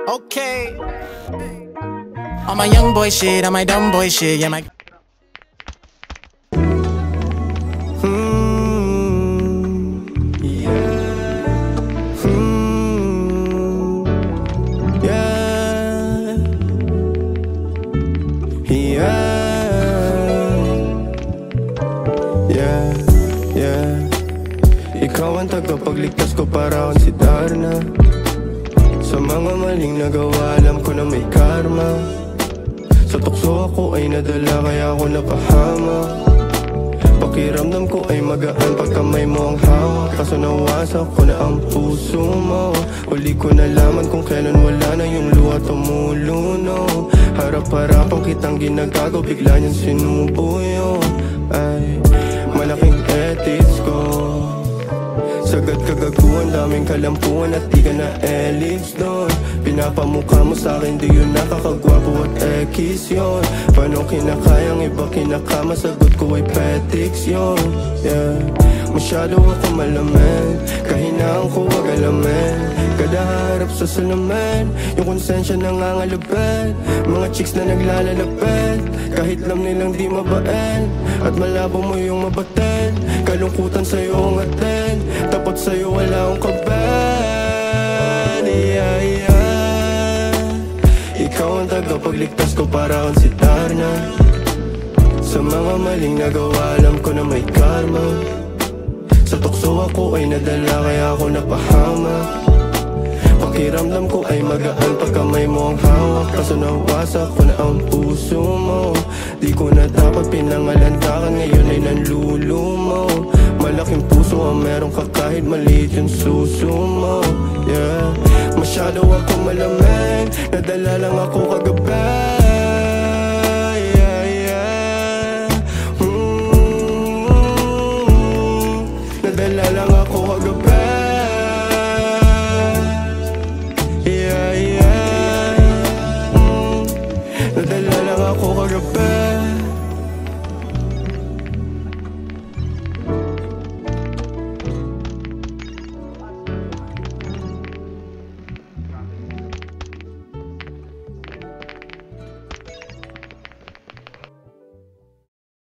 Okay. On my young boy shit, on my dumb boy shit, yeah, my. Ikaw ang tagapagligtas ko, para akong si Darna. Sa mga maling nagawa, alam ko na may karma. Sa tukso ako ay nadala, kaya ako napahama. Pakiramdam ko ay magaan pag kamay mo ang hawak. Kaso nawasak ko na ang puso mo. Huli ko nalaman kung kailan wala na yung luha tumuluno. Harap-harapan kitang ginagago, bigla niyang sinubuyo. Ay, malaking ethics ko. Sagad kagaguhan, daming kalampuan at di ka na elix doon. Pinapamukha mo sa'kin, di yun nakakagwapo at ekis yun. Paano kinakayang iba kinakama, sagot ko ay petics yun. Yeah, masyado ako malaman, kahinaan ko wag alamin. Kada harap sa salamin, yung konsensya nangangalapit. Mga chicks na naglalalapit, kahit alam nilang di mabait. At malabo mo yung mabatin, kalungkutan sa'yo ang atin. Tapat sa'yo wala akong kaban. Yeah, yeah. Ikaw ang tagapagligtas ko, para akong si Darna. Sa mga maling nagawa, alam ko na may karma. Sa tukso ako ay nadala, kaya ako napahama. Pakiramdam ko ay magaan pag kamay mo ang hawak. Kaso nawasak ko na ang puso mo. Di ko na dapat pinangalandakan, ngayon ay nanlulumo. Malaking puso ang meron ka kahit maliit yung suso mo. Yeah, masyado ako malamig, nadala lang ako kagabi. Yeah, yeah. Nadala lang ako kagabi. Yeah, yeah. Nadala lang ako kagabi.